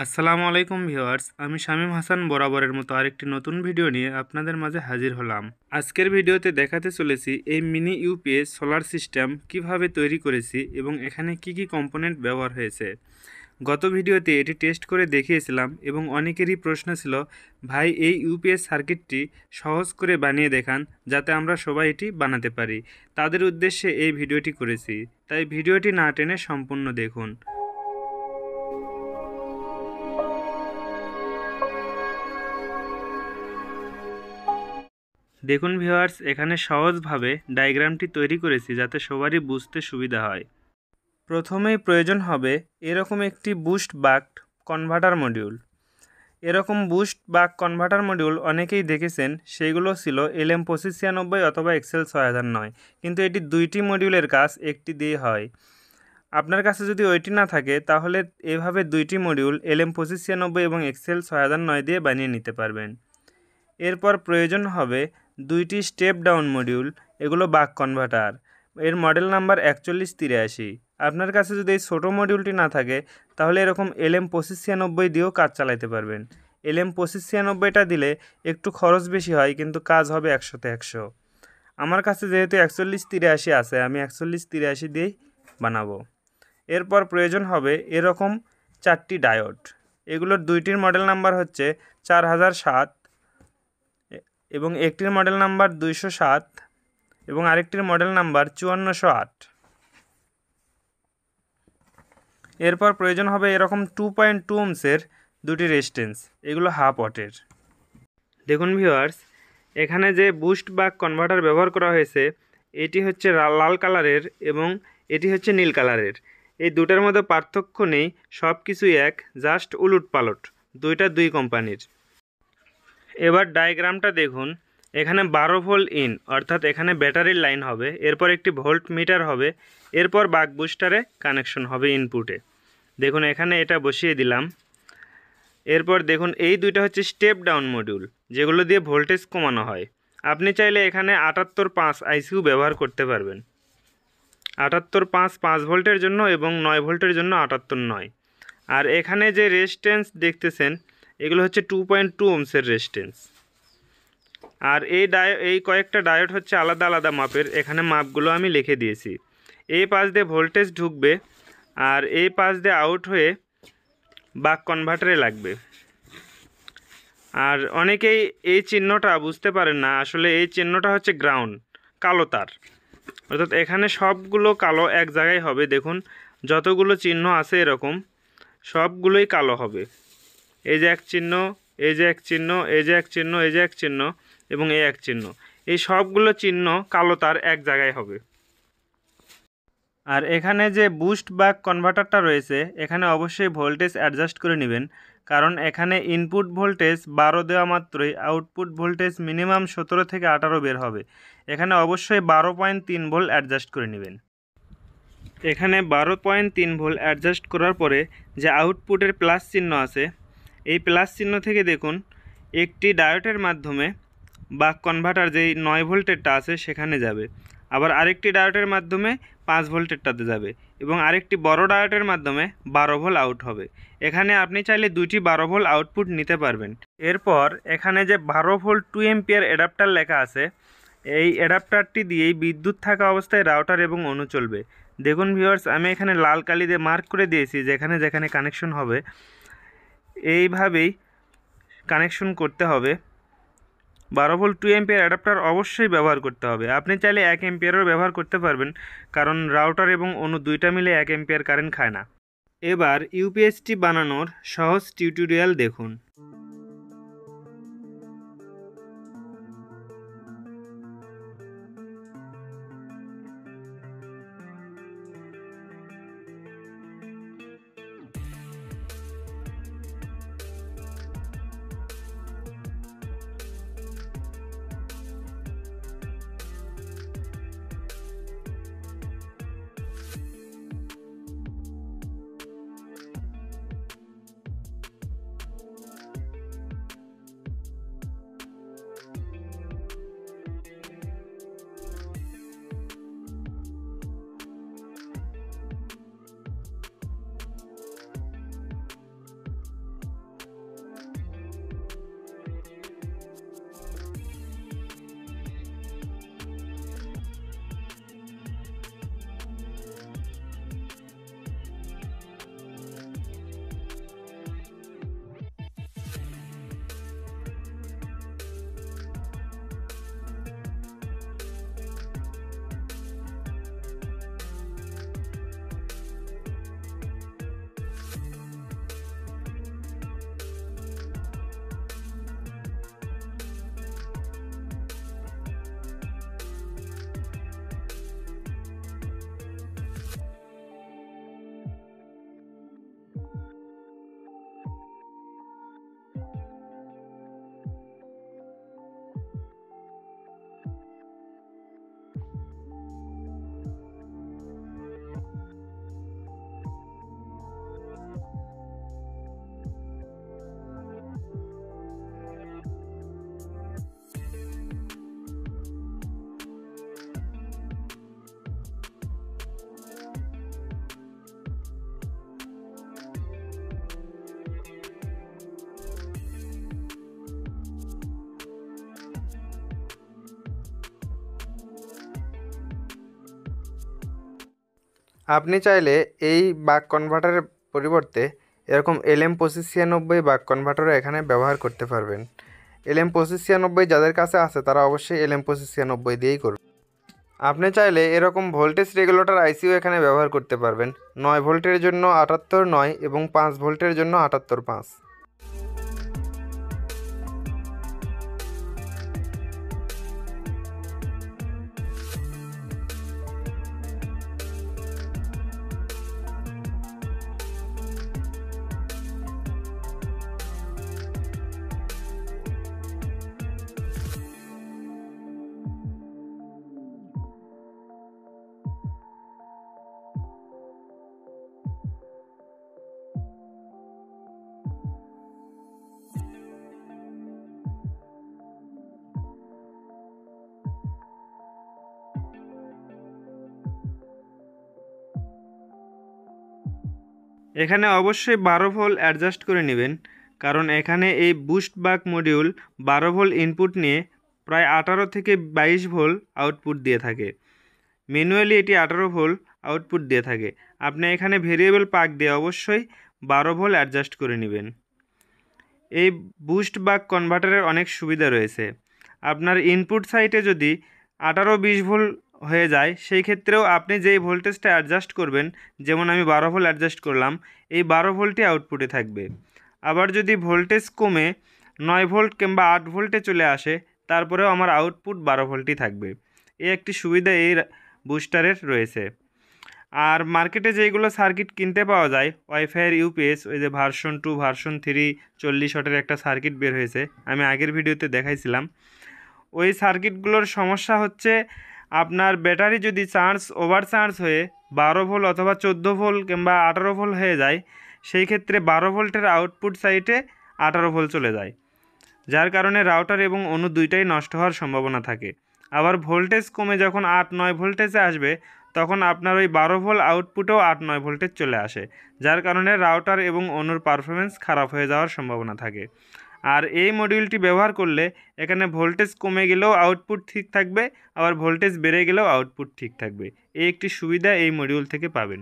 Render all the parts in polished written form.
আসসালামু আলাইকুম ভিউয়ার্স, আমি শামীম হাসান বরাবরের মতো আরেকটি নতুন ভিডিও নিয়ে আপনাদের মাঝে হাজির হলাম। আজকের ভিডিওতে দেখাতে চলেছি এই মিনি ইউপিএস সোলার সিস্টেম কিভাবে তৈরি করেছি এবং এখানে কি কি কম্পোনেন্ট ব্যবহার হয়েছে। গত ভিডিওতে এটি টেস্ট করে দেখিয়েছিলাম এবং অনেকেরই প্রশ্ন ছিল, ভাই এই ইউপিএস সার্কিটটি সহজ করে বানিয়ে দেখান যাতে আমরা সবাই এটি বানাতে পারি। তাদের উদ্দেশ্যে এই ভিডিওটি করেছি, তাই ভিডিওটি না টেনে সম্পূর্ণ দেখুন। দেখুন ভিউয়ার্স, এখানে সহজভাবে ডায়াগ্রামটি তৈরি করেছি যাতে সবারই বুঝতে সুবিধা হয়। প্রথমেই প্রয়োজন হবে এরকম একটি বুস্ট বাক কনভার্টার মডিউল। এরকম বুস্ট বাক কনভার্টার মডিউল অনেকেই দেখেছেন, সেইগুলো ছিল LM2596 অথবা XL 6009, কিন্তু এটি দুইটি মডিউলের কাজ একটি দিয়ে হয়। আপনার কাছে যদি ওইটি না থাকে তাহলে এভাবে দুইটি মডিউল LM2596 এবং XL 6009 দিয়ে বানিয়ে নিতে পারবেন। এরপর প্রয়োজন হবে দুইটি স্টেপ ডাউন মডিউল, এগুলো বাক কনভার্টার, এর মডেল নাম্বার 4183। আপনার কাছে যদি এই ছোটো মডিউলটি না থাকে তাহলে এরকম LM2596 দিয়েও কাজ চালাতে পারবেন। LM2596টা দিলে একটু খরচ বেশি হয়, কিন্তু কাজ হবে 100তে 100। আমার কাছে যেহেতু 4183 আছে, আমি 4183 দিয়েই বানাবো। এরপর প্রয়োজন হবে এরকম চারটি ডায়োড, এগুলোর দুইটির মডেল নাম্বার হচ্ছে 4007 এবং একটির মডেল নাম্বার 207 এবং আরেকটির মডেল নাম্বার 5408। এরপর প্রয়োজন হবে এরকম 2.2 ওহমসের দুটি রেজিস্ট্যান্স, এগুলো হাফ ওয়াটের। দেখুন ভিউয়ার্স, এখানে যে বুস্ট বাক কনভার্টার ব্যবহার করা হয়েছে এটি হচ্ছে লাল কালারের এবং এটি হচ্ছে নীল কালারের। এই দুটার মধ্যে পার্থক্য নেই, সব কিছুই এক, জাস্ট উলট পালট, দুইটা দুই কোম্পানির। এবার ডায়াগ্রামটা দেখুন, এখানে 12 ভোল্ট ইন, অর্থাৎ এখানে ব্যাটারির লাইন হবে, এরপর একটি ভোল্ট মিটার হবে, এরপর বাক বুস্টারে কানেকশন হবে ইনপুটে। দেখুন এখানে এটা বসিয়ে দিলাম। এরপর দেখুন এই দুইটা হচ্ছে স্টেপ ডাউন মডিউল, যেগুলো দিয়ে ভোল্টেজ কমানো হয়। আপনি চাইলে এখানে 78.5 আইসিউ ব্যবহার করতে পারবেন। 78.5 5 ভোল্টের জন্য এবং 9 ভোল্টের জন্য 78.9। আর এখানে যে রেজিস্ট্যান্স দেখতেছেন এগুলো হচ্ছে 2.2 ওহমসের রেজিস্ট্যান্স। আর এই কয়েকটা ডায়োড হচ্ছে আলাদা আলাদা মাপের, এখানে মাপগুলো আমি লিখে দিয়েছি। এই পাশ দিয়ে ভোল্টেজ ঢুকবে আর এই পাশ দিয়ে আউট হয়ে বাক কনভার্টারে লাগবে। আর অনেকেই এই চিহ্নটা বুঝতে পারেন না, আসলে এই চিহ্নটা হচ্ছে গ্রাউন্ড, কালো তার, অর্থাৎ এখানে সবগুলো কালো এক জায়গায় হবে। দেখুন যতগুলো চিহ্ন আছে এরকম সবগুলোই কালো হবে। এই যে এক চিহ্ন, এই যে এক চিহ্ন, এই যে এক চিহ্ন, এই যে এক চিহ্ন এবং এই এক চিহ্ন, এই সবগুলো চিহ্ন কালো তার এক জায়গায় হবে। আর এখানে যে বুস্ট বাক কনভার্টারটা রয়েছে এখানে অবশ্যই ভোল্টেজ অ্যাডজাস্ট করে নেবেন, কারণ এখানে ইনপুট ভোল্টেজ 12 দেওয়া মাত্রই আউটপুট ভোল্টেজ মিনিমাম 17 থেকে 18 বের হবে। এখানে অবশ্যই 12.3 ভোল্ট অ্যাডজাস্ট করে নেবেন। এখানে 12.3 ভোল্ট অ্যাডজাস্ট করার পরে যে আউটপুটের প্লাস চিহ্ন আছে, এই প্লাস চিহ্ন থেকে দেখুন একটি ডায়োডের মাধ্যমে বাক কনভার্টার যেই 9 ভোল্টেরটা আছে সেখানে যাবে, আবার আরেকটি ডায়োডের মাধ্যমে 5 ভোল্টেরটাতে যাবে এবং আরেকটি বড় ডায়োডের মাধ্যমে 12 ভোল্ট আউট হবে। এখানে আপনি চাইলে দুইটি 12 ভোল্ট আউটপুট নিতে পারবেন। এরপর এখানে যে 12 ভোল্ট 2 এম্পিয়ার অ্যাডাপ্টার লেখা আছে, এই অ্যাডাপ্টারটি দিয়েই বিদ্যুৎ থাকা অবস্থায় রাউটার এবং অনু চলবে। দেখুন ভিউয়ার্স, আমি এখানে লাল কালি দিয়ে মার্ক করে দিয়েছি যেখানে যেখানে কানেকশন হবে, এইভাবেই কানেকশন করতে হবে। 12 ভোল্ট 2 এম্পিয়ার অ্যাডাপ্টার অবশ্যই ব্যবহার করতে হবে। আপনি চাইলে 1 এম্পিয়ারও ব্যবহার করতে পারবেন, কারণ রাউটার এবং অনু দুইটা মিলে 1 এম্পিয়ার কারেন্ট খায় না। এবার ইউপিএসটি বানানোর সহজ টিউটোরিয়াল দেখুন। আপনি চাইলে এই বাক কনভার্টারের পরিবর্তে এরকম LM2596 বাক কনভার্টারও এখানে ব্যবহার করতে পারবেন। LM2596 যাদের কাছে আছে তারা অবশ্যই LM2596 দিয়েই করবে। আপনি চাইলে এরকম ভোল্টেজ রেগুলেটর আইসিও এখানে ব্যবহার করতে পারবেন। 9 ভোল্টের জন্য 78.9 এবং 5 ভোল্টের জন্য 78.5। এখানে অবশ্যই 12 ভোল্ট অ্যাডজাস্ট করে নেবেন, কারণ এখানে এই বুস্ট বাক মডিউল 12 ভোল্ট ইনপুট নিয়ে প্রায় 18 থেকে 22 ভোল্ট আউটপুট দিয়ে থাকে। ম্যানুয়ালি এটি 18 ভোল্ট আউটপুট দিয়ে থাকে। আপনি এখানে ভেরিয়েবল পাক দিয়ে অবশ্যই 12 ভোল্ট অ্যাডজাস্ট করে নেবেন। এই বুস্ট বাক কনভার্টারের অনেক সুবিধা রয়েছে। আপনার ইনপুট সাইটে যদি 18-20 ভোল্ট হয়ে যায়, সেই ক্ষেত্রেও আপনি যেই ভোল্টেজটা অ্যাডজাস্ট করবেন, যেমন আমি 12 ভোল্ট অ্যাডজাস্ট করলাম, এই 12 ভোল্টই আউটপুটে থাকবে। আবার যদি ভোল্টেজ কমে 9 ভোল্ট কিংবা 8 ভোল্টে চলে আসে, তারপরেও আমার আউটপুট 12 ভোল্টই থাকবে। এই একটি সুবিধা এই বুস্টারের রয়েছে। আর মার্কেটে যেগুলো সার্কিট কিনতে পাওয়া যায়, ওয়াইফাইয়ের ইউপিএস, ওই যে ভার্সন 2 ভার্সন 3 40 ওয়াটের একটা সার্কিট বের হয়েছে, আমি আগের ভিডিওতে দেখাইছিলাম। ওই সার্কিটগুলোর সমস্যা হচ্ছে আপনার ব্যাটারি যদি ওভার চার্জ হয়ে 12 ভোল্ট অথবা 14 ভোল্ট কিংবা 18 ভোল্ট হয়ে যায়, সেই ক্ষেত্রে 12 ভোল্টের আউটপুট সাইটে 18 ভোল্ট চলে যায়, যার কারণে রাউটার এবং অণু দুইটাই নষ্ট হওয়ার সম্ভাবনা থাকে। আবার ভোল্টেজ কমে যখন 8-9 ভোল্টেজে আসবে, তখন আপনার ওই 12 ভোল্ট আউটপুটেও 8-9 ভোল্টেজ চলে আসে, যার কারণে রাউটার এবং অণুর পারফরমেন্স খারাপ হয়ে যাওয়ার সম্ভাবনা থাকে। আর এই মডিউলটি ব্যবহার করলে এখানে ভোল্টেজ কমে গেলেও আউটপুট ঠিক থাকবে, আবার ভোল্টেজ বেড়ে গেলেও আউটপুট ঠিক থাকবে। এই একটি সুবিধা এই মডিউল থেকে পাবেন।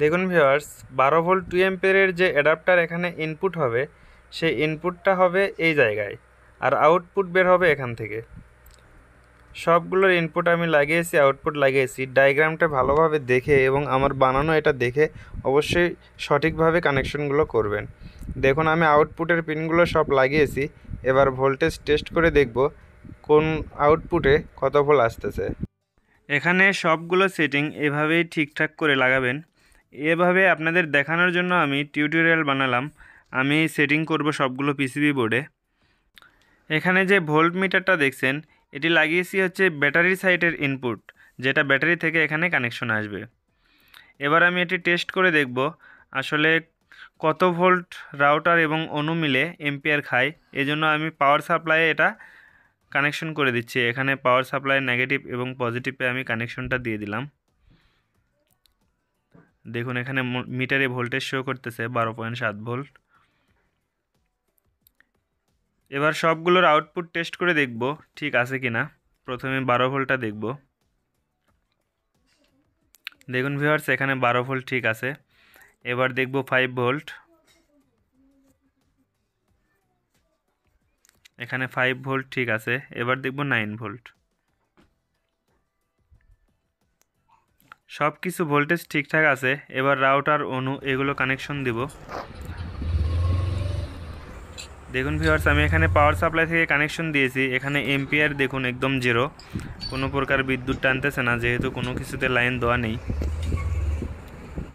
দেখুন ভিউয়ার্স, 12 ভোল্ট 2 অ্যাম্পিয়ারের যে অ্যাডাপ্টার এখানে ইনপুট হবে, সেই ইনপুটটা হবে এই জায়গায়, আর আউটপুট বের হবে এখান থেকে। সবগুলোর ইনপুট আমি লাগিয়েছি, আউটপুট লাগিয়েছি। ডায়াগ্রামটা ভালোভাবে দেখে এবং আমার বানানো এটা দেখে অবশ্যই সঠিকভাবে কানেকশনগুলো করবেন। দেখুন আমি আউটপুটের পিনগুলো সব লাগিয়েছি। এবার ভোল্টেজ টেস্ট করে দেখব কোন আউটপুটে কত ভোল্ট আসতেছে। এখানে সবগুলো সেটিং এভাবেই ঠিকঠাক করে লাগাবেন। এভাবে আপনাদের দেখানোর জন্য আমি টিউটোরিয়াল বানালাম। আমি সেটিং করব সবগুলো পিসিবি বোর্ডে। এখানে যে ভোল্ট মিটারটা দেখছেন, এটি লাগিয়েছি হচ্ছে ব্যাটারি সাইডের ইনপুট, যেটা ব্যাটারি থেকে এখানে কানেকশন আসবে। এবার আমি এটি টেস্ট করে দেখব আসলে কত ভোল্ট রাউটার এবং অনু মিলে এম্পিয়ার খায়। এজন্য আমি পাওয়ার সাপ্লাইয়ে এটা কানেকশন করে দিচ্ছি। এখানে পাওয়ার সাপ্লাই নেগেটিভ এবং পজিটিভে আমি কানেকশনটা দিয়ে দিলাম। দেখুন এখানে মিটারে ভোল্টেজ শো করতেছে 12.7 ভোল্ট। এবার সবগুলোর আউটপুট টেস্ট করে দেখব ঠিক আছে কিনা। প্রথমে 12 ভোল্টটা দেখব। দেখুন ভিউয়ার্স, এখানে 12 ভোল্ট ঠিক আছে। এবার দেখব 5 ভোল্ট। এখানে 5 ভোল্ট ঠিক আছে। এবার দেখব 9 ভোল্ট। সব কিছু ভোল্টেজ ঠিকঠাক আছে। এবার রাউটার অনু এগুলো কানেকশন দিব। দেখুন ভিউয়ার্স, আমি এখানে পাওয়ার সাপ্লাই থেকে কানেকশন দিয়েছি। এখানে এম্পিয়ার দেখুন একদম 0, কোনো প্রকার বিদ্যুৎ টানতেছে না, যেহেতু কোনো কিছুতে লাইন দেওয়া নেই।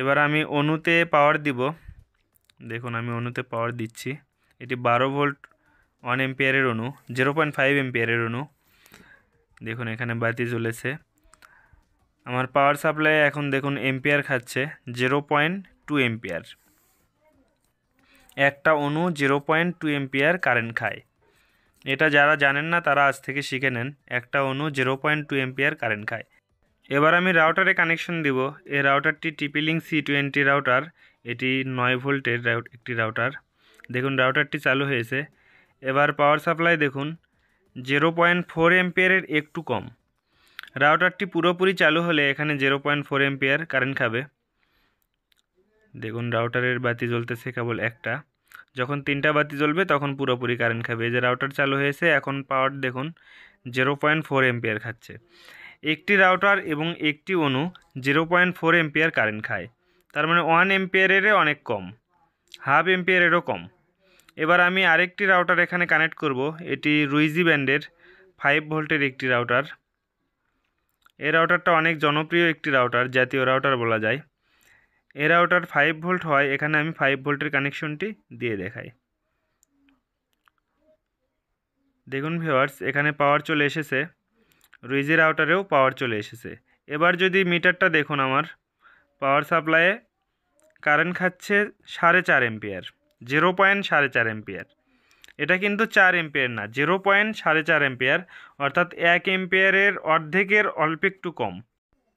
এবার আমি অনুতে পাওয়ার দিব। দেখুন আমি অনুতে পাওয়ার দিচ্ছি। এটি 12 ভোল্ট 1 এম্পিয়ারের অনু, 0.5 এম্পিয়ারের অনু। দেখুন এখানে বাতি জ্বলেছে। আমার পাওয়ার সাপ্লাই এখন দেখুন এম্পিয়ার খাচ্ছে 0.2 এম্পিয়ার। একটা অনু 0.2 এম্পিয়ার কারেন্ট খায়। এটা যারা জানেন না তারা আজ থেকে শিখে নেন। একটা অনু 0.2 এম্পিয়ার কারেন্ট খায়। এবার আমি রাউটারে কানেকশন দিব। এই রাউটারটি TP-Link C20 রাউটার। এটি 9 ভোল্টের একটি রাউটার। দেখুন রাউটারটি চালু হয়েছে। এবার পাওয়ার সাপ্লাই দেখুন 0.4 এম্পিয়ারের একটু কম। রাউটারটি পুরোপুরি চালু হলে এখানে 0.4 এম্পিয়ার কারেন্ট খাবে। দেখুন রাউটারের বাতি জ্বলতেছে কেবল একটা। যখন 3টা বাতি জ্বলবে তখন পুরোপুরি কারেন্ট খাবে। এই যে রাউটার চালু হয়েছে, এখন পাওয়ার দেখুন 0.4 এম্পিয়ার খাচ্ছে। একটি রাউটার এবং একটি অনু 0.4 এম্পিয়ার কারেন্ট খায়। তার মানে 1 এম্পিয়ারেরও অনেক কম, হাফ এম্পিয়ারেরও কম। এবার আমি আরেকটি রাউটার এখানে কানেক্ট করব। এটি রুইজি ব্যান্ডের 5 ভোল্টের একটি রাউটার। এই রাউটারটা অনেক জনপ্রিয় একটি রাউটার, জাতীয় রাউটার বলা যায়। এই রাউটার 5 ভোল্ট হয়। এখানে আমি 5 ভোল্টের কানেকশনটি দিয়ে দেখাই। দেখুন ভিউয়ার্স, এখানে পাওয়ার চলে এসেছে। রুইজি রাউটারেও পাওয়ার চলে এসেছে। এবার যদি মিটারটা দেখুন, আমার পাওয়ার সাপ্লাইয়ে কারেন্ট খাচ্ছে 4.5 এম্পিয়ার, 0.4 এম্পিয়ার। এটা কিন্তু 4 এম্পিয়ার না, 0.4 এম্পিয়ার, অর্থাৎ 1 এম্পিয়ারের অর্ধেকের অল্প একটু কম।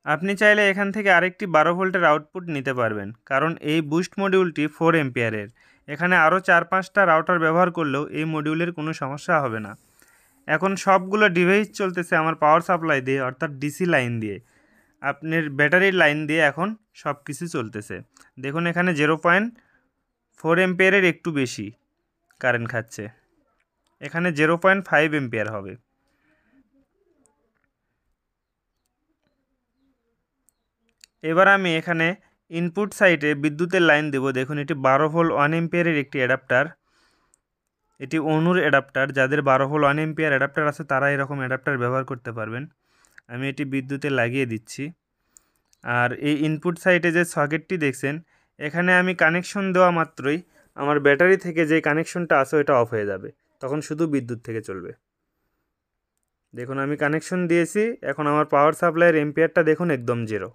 আপনি চাইলে এখান থেকে আরেকটি 12 ভোল্টের আউটপুট নিতে পারবেন, কারণ এই বুস্ট মডিউলটি 4 এম্পিয়ারের। এখানে আরও 4-5টা রাউটার ব্যবহার করলেও এই মডিউলের কোনো সমস্যা হবে না। এখন সবগুলো ডিভাইস চলতেছে আমার পাওয়ার সাপ্লাই দিয়ে, অর্থাৎ ডিসি লাইন দিয়ে, আপনার ব্যাটারির লাইন দিয়ে এখন সব কিছু চলতেছে। দেখুন এখানে 0.4 এম্পিয়ারের একটু বেশি কারেন্ট খাচ্ছে। এখানে 0.5 এম্পিয়ার হবে। এবার আমি এখানে ইনপুট সাইডে বিদ্যুতের লাইন দেব। দেখুন এটি 12 ভোল্ট 1 এম্পিয়ারের একটি অ্যাডাপ্টার। এটি অনুর অ্যাডাপ্টার। যাদের 12 ভোল্ট 1 এম্পিয়ার অ্যাডাপ্টার আছে তারা এরকম অ্যাডাপ্টার ব্যবহার করতে পারবেন। আমি এটি বিদ্যুতে লাগিয়ে দিচ্ছি। আর এই ইনপুট সাইডে যে সকেটটি দেখছেন, এখানে আমি কানেকশন দেওয়া মাত্রই আমার ব্যাটারি থেকে যে কানেকশনটা আছে ওটা অফ হয়ে যাবে, তখন শুধু বিদ্যুৎ থেকে চলবে। দেখুন আমি কানেকশন দিয়েছি। এখন আমার পাওয়ার সাপ্লাইয়ের এম্পিয়ারটা দেখুন একদম 0।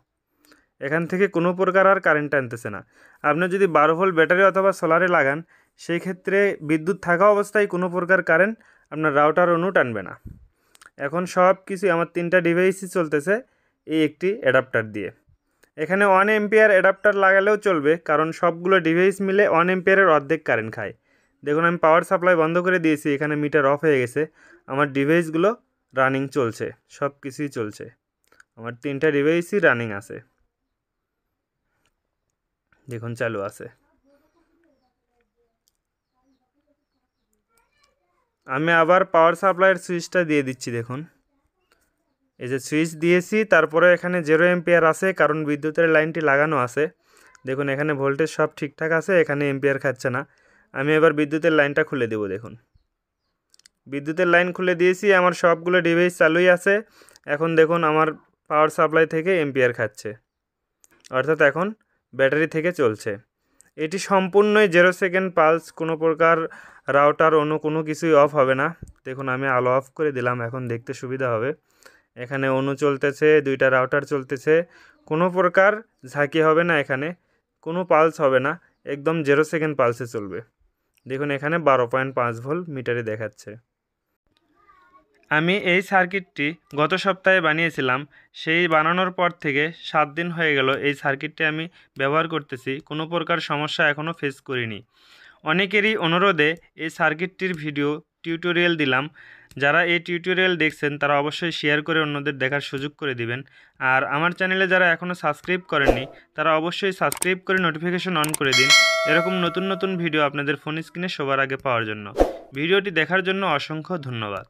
এখান থেকে কোনো প্রকার আর কারেন্ট টানতেছে না। আপনি যদি 12 ভোল্ট ব্যাটারি অথবা সোলারে লাগান, সেই ক্ষেত্রে বিদ্যুৎ থাকা অবস্থায় কোনো প্রকার কারেন্ট আপনার রাউটার অনু টানবে না। এখন সব কিছু আমার 3টা ডিভাইসই চলতেছে এই একটি অ্যাডাপ্টার দিয়ে। এখানে 1 এম্পিয়ার অ্যাডাপ্টার লাগালেও চলবে, কারণ সবগুলো ডিভাইস মিলে 1 এম্পিয়ারের অর্ধেক কারেন্ট খায়। দেখুন আমি পাওয়ার সাপ্লাই বন্ধ করে দিয়েছি। এখানে মিটার অফ হয়ে গেছে। আমার ডিভাইসগুলো রানিং চলছে, সব কিছুই চলছে। আমার 3টা ডিভাইসই রানিং আছে। দেখুন চালু আছে। আমি আবার পাওয়ার সাপ্লাইয়ের সুইচটা দিয়ে দিচ্ছি। দেখুন এই যে সুইচ দিয়েছি, তারপরে এখানে 0 এম্পিয়ার আছে, কারণ বিদ্যুতের লাইনটি লাগানো আছে। দেখুন এখানে ভোল্টেজ সব ঠিকঠাক আছে, এখানে এম্পিয়ার খাচ্ছে না। আমি এবার বিদ্যুতের লাইনটা খুলে দেব। দেখুন বিদ্যুতের লাইন খুলে দিয়েছি, আমার সবগুলো ডিভাইস চালুই আছে। এখন দেখুন আমার পাওয়ার সাপ্লাই থেকে এম্পিয়ার খাচ্ছে, অর্থাৎ এখন ব্যাটারি থেকে চলছে। এটি সম্পূর্ণই 0 সেকেন্ড পালস, কোনো প্রকার রাউটার অন্য কোনো কিছুই অফ হবে না। দেখুন আমি আলো অফ করে দিলাম, এখন দেখতে সুবিধা হবে। এখানে অনু চলতেছে, 2টা রাউটার চলতেছে, কোনো প্রকার ঝাঁকি হবে না, এখানে কোনো পালস হবে না, একদম 0 সেকেন্ড পালসে চলবে। দেখুন এখানে 12.5 ভোল্ট মিটারে দেখাচ্ছে। আমি এই সার্কিটটি গত সপ্তাহে বানিয়েছিলাম। সেই বানানোর পর থেকে 7 দিন হয়ে গেল এই সার্কিটটি আমি ব্যবহার করতেছি, কোনো প্রকার সমস্যা এখনও ফেস করিনি। অনেকেরই অনুরোধে এই সার্কিটটির ভিডিও টিউটোরিয়াল দিলাম। যারা এই টিউটোরিয়াল দেখছেন তারা অবশ্যই শেয়ার করে অন্যদের দেখার সুযোগ করে দিবেন। আর আমার চ্যানেলে যারা এখনও সাবস্ক্রাইব করেননি তারা অবশ্যই সাবস্ক্রাইব করে নোটিফিকেশন অন করে দিন, এরকম নতুন নতুন ভিডিও আপনাদের ফোন স্ক্রিনে সবার আগে পাওয়ার জন্য। ভিডিওটি দেখার জন্য অসংখ্য ধন্যবাদ।